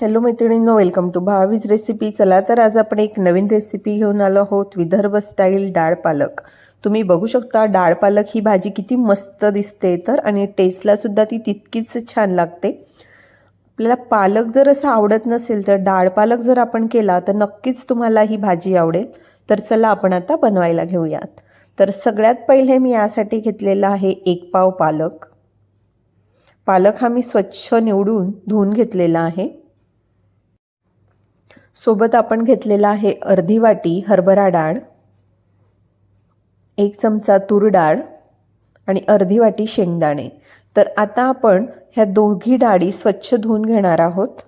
Hello मैत्रिणींनो, welcome to भावीज recipe. चला तर आज आपण एक नवीन रेसिपी घेऊन आलो आहोत. विदर्भ स्टाईल डाळ पालक. तुम्ही बघू शकता डाळ पालक ही भाजी किती मस्त दिसते तर, आणि टेस्टला सुद्धा ती तितकीच छान लागते. आपल्याला पालक जर असं आवडत नसेल तर डाळ पालक जर आपण केला तर नक्कीच तुम्हाला ही भाजी आवडेल. तर चला आपण आता बनवायला घेऊयात. तर सगळ्यात पहिले मी यासाठी घेतलेला आहे 1 पाव पालक. पालक हा मी स्वच्छ निवडून धुवून घेतलेला आहे. सोबत आपण घेतलेला आहे अर्धी वाटी हरभरा डाळ, 1 चमचा तूर डाळ आणि अर्धी वाटी शेंगदाणे. तर आता आपण ह्या दोघी डाळी स्वच्छ धुवून घेणार आहोत.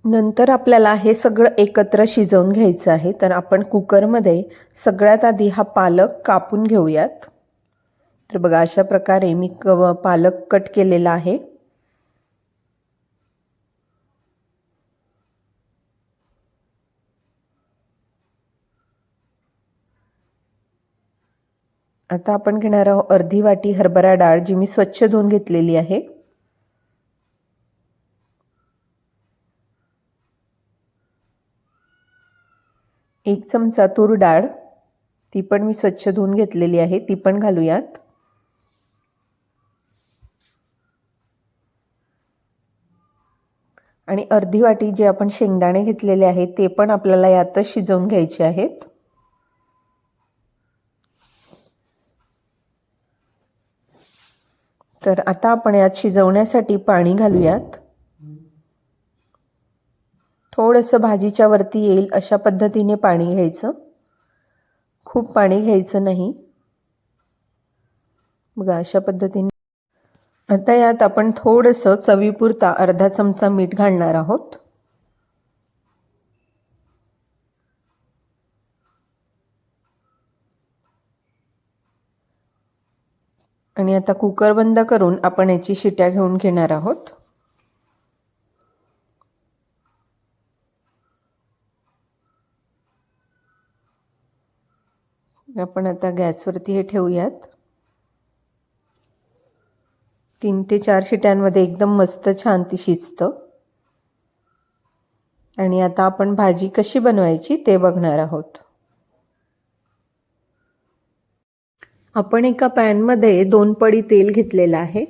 नंतर आपल्याला हे सगळं एकत्र शिजवून घ्यायचं आहे. तर आपण कुकरमध्ये सगळ्यात आधी हा पालक कापून घेऊयात. तर बघा, अशा प्रकारे मी पालक कट केलेला आहे. आता आपण घेणार आहोत अर्धी वाटी हरभरा डाळ, जी मी स्वच्छ धुवून घेतलेली आहे. एक चमचा तूर डाळ, ती पण मी स्वच्छ धुवून घेतलेली आहे, ती पण घालूयात. आणि अर्धी वाटी जे आपण शेंगदाणे घेतलेले आहेत ते पण आपल्याला यातच शिजवून घ्यायचे आहेत. तर आता आपण यात शिजवण्यासाठी पाणी घालूयात. थोडंसं भाजीच्या वरती येईल अशा पद्धतीने पाणी घ्यायचं, खूप पाणी घ्यायचं नाही. बघा, अशा पद्धतीने. आता यात आपण थोडंसं चवीपुरता अर्धा चमचा मीठ घालणार आहोत. आणि आता कुकर बंद करून आपण याची शिट्या घेऊन घेणार आहोत. आपण आता गॅसवरती हे ठेवूयात. 3 ते 4 शिट्यांमध्ये एकदम मस्त छान ती शिजतं. आणि आता आपण भाजी कशी बनवायची ते बघणार आहोत. आपण एका पॅनमध्ये 2 पडी तेल घेतलेलं आहे.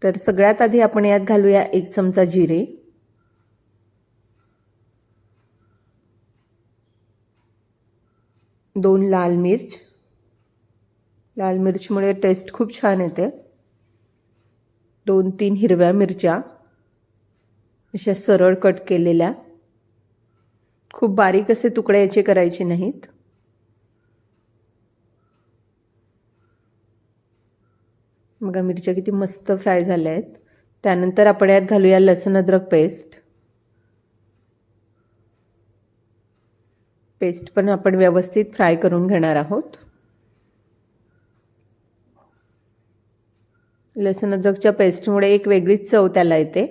तर सगळ्यात आधी आपण यात घालूया 1 चमचा जिरे, 2 लाल मिर्च. लाल मिरचीमुळे टेस्ट खूप छान येते. 2-3 हिरव्या मिरच्या अशा सरळ कट केलेल्या. खूप बारीक असे तुकडे याचे करायचे नाहीत. बघा, मिरच्या किती मस्त फ्राय झाल्या आहेत. त्यानंतर आपण यात घालूया लसूण अद्रक पेस्ट. पेस्ट पण आपण व्यवस्थित फ्राय करून घेणार आहोत. लसूण अद्रकच्या पेस्टमुळे एक वेगळीच चव त्याला येते.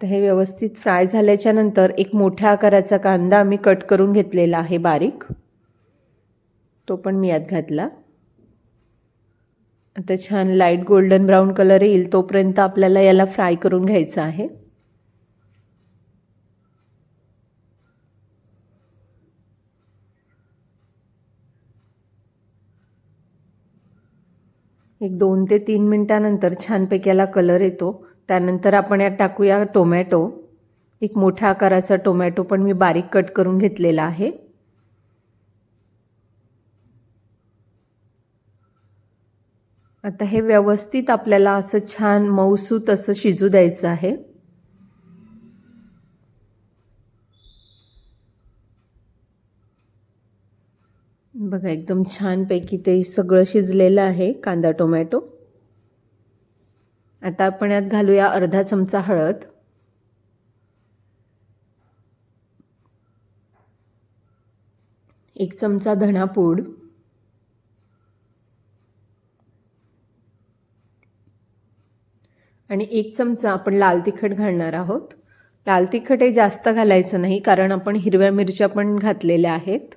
तर हे व्यवस्थित फ्राय झाल्याच्या नंतर एक मोठ्या आकाराचा कांदा मी कट करून घेतलेला आहे बारीक, तो पण मी यात घातला. आता छान लाईट गोल्डन ब्राऊन कलर येईल तोपर्यंत आपल्याला याला फ्राय करून घ्यायचं आहे. एक 2 ते 3 मिनिटानंतर छानपैकी याला कलर येतो. त्यानंतर आपण यात टाकूया टोमॅटो. एक मोठ्या आकाराचा टोमॅटो पण मी बारीक कट करून घेतलेला आहे. आता हे व्यवस्थित आपल्याला असं छान मऊसूत असं शिजू द्यायचं आहे. बघा, एकदम छानपैकी ते सगळं शिजलेलं आहे, कांदा टोमॅटो. आता आपण यात घालूया अर्धा चमचा हळद, 1 चमचा धणापूड, आणि 1 चमचा आपण लाल तिखट घालणार आहोत. लाल तिखट हे जास्त घालायचं नाही कारण आपण हिरव्या मिरच्या पण घातलेल्या आहेत.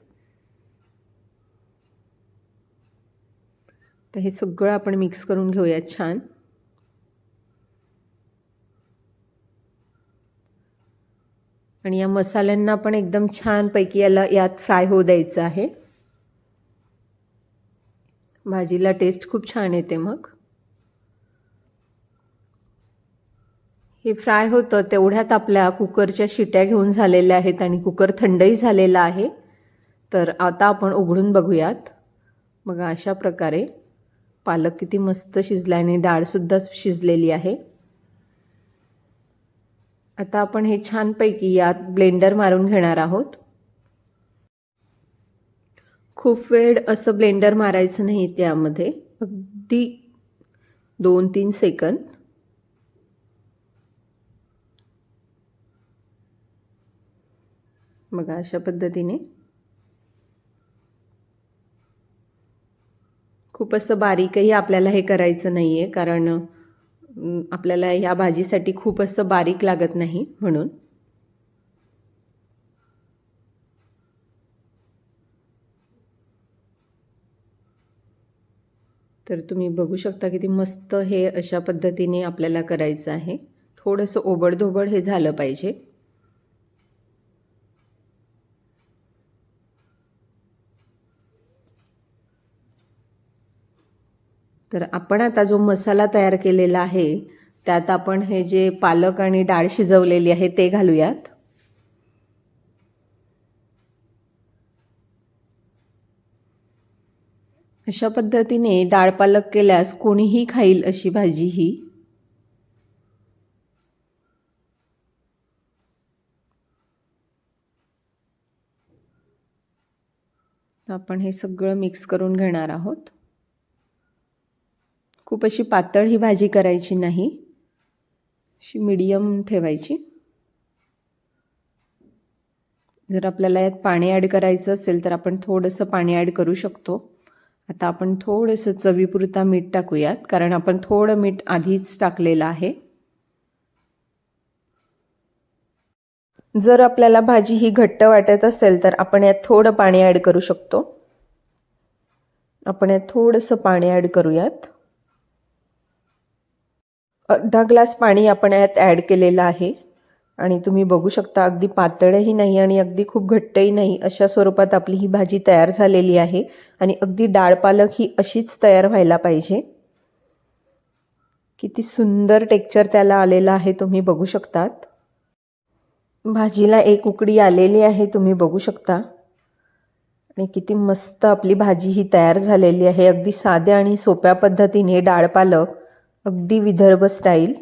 तर हे सगळं आपण मिक्स करून घेऊया छान. आणि या मसाल्यांना पण एकदम छानपैकी यात फ्राय होऊ द्यायचं आहे. भाजीला टेस्ट खूप छान येते. मग हे फ्राय होतं तेवढ्यात आपल्या कुकरच्या शिट्या घेऊन झालेल्या आहेत आणि कुकर थंडही झालेला आहे. तर आता आपण उघडून बघूयात. बघा अशा प्रकारे पालक किती मस्त शिजला आणि डाळसुद्धा शिजलेली आहे. आता आपण हे छानपैकी यात ब्लेंडर मारून घेणार आहोत. खूप वेळ असं ब्लेंडर मारायचं नाही त्यामध्ये, अगदी 2-3 सेकंद. बघा अशा पद्धतीने. खूप असं बारीकही आपल्याला हे करायचं नाही आहे, कारण आपल्याला ह्या भाजीसाठी खूप असं बारीक लागत नाही म्हणून. तर तुम्ही बघू शकता किती मस्त हे अशा पद्धतीने आपल्याला करायचं आहे. थोडंसं ओबडधोबड हे झालं पाहिजे. तर आपण आता जो मसाला तयार केलेला आहे त्यात आपण हे जे पालक आणि डाळ शिजवलेली आहे ते घालूयात. अशा पद्धतीने डाळ पालक केल्यास कोणीही खाईल अशी भाजी ही. आपण हे सगळं मिक्स करून घेणार आहोत. खूप अशी पातळ ही भाजी करायची नाही, अशी मीडियम ठेवायची. जर आपल्याला यात पाणी ॲड करायचं असेल तर आपण थोडंसं पाणी ॲड करू शकतो. आता आपण थोडंसं चवीपुरता मीठ टाकूयात, कारण आपण थोडं मीठ आधीच टाकलेलं आहे. जर आपल्याला भाजी ही घट्ट वाटत असेल तर आपण यात थोडं पाणी ॲड करू शकतो. आपण यात थोडंसं पाणी ॲड करूयात. अर्धा ग्लास पाणी आपण यात ॲड केलेलं आहे. आणि तुम्ही बघू शकता अगदी पातळही नाही आणि अगदी खूप घट्टही नाही, अशा स्वरूपात आपली ही भाजी तयार झालेली आहे. आणि अगदी डाळ पालक ही अशीच तयार व्हायला पाहिजे. किती सुंदर टेक्स्चर त्याला आलेलं आहे, तुम्ही बघू शकतात. भाजीला एक उकडी आलेली आहे, तुम्ही बघू शकता. आणि किती मस्त आपली भाजी ही तयार झालेली आहे. अगदी साध्या आणि सोप्या पद्धतीने डाळ पालक, अगदी विदर्भ स्टाईल.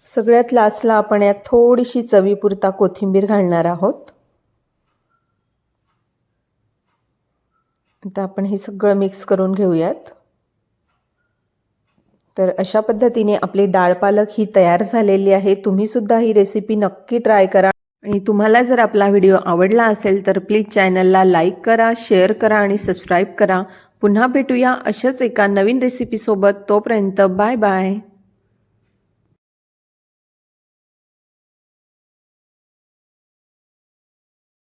सगळ्यात लास्टला आपण यात थोडीशी चवीपुरता कोथिंबीर घालणार आहोत. आता आपण हे सगळं मिक्स करून घेऊयात. तर अशा पद्धतीने आपली डाळ पालक ही तयार झालेली आहे. तुम्ही सुद्धा ही रेसिपी नक्की ट्राय करा. आणि तुम्हाला जर आपला व्हिडिओ आवडला असेल तर प्लीज चॅनलला लाईक करा, शेअर करा आणि सबस्क्राईब करा. पुन्हा भेटूया अशाच एका नवीन रेसिपीसोबत. तोपर्यंत बाय बाय.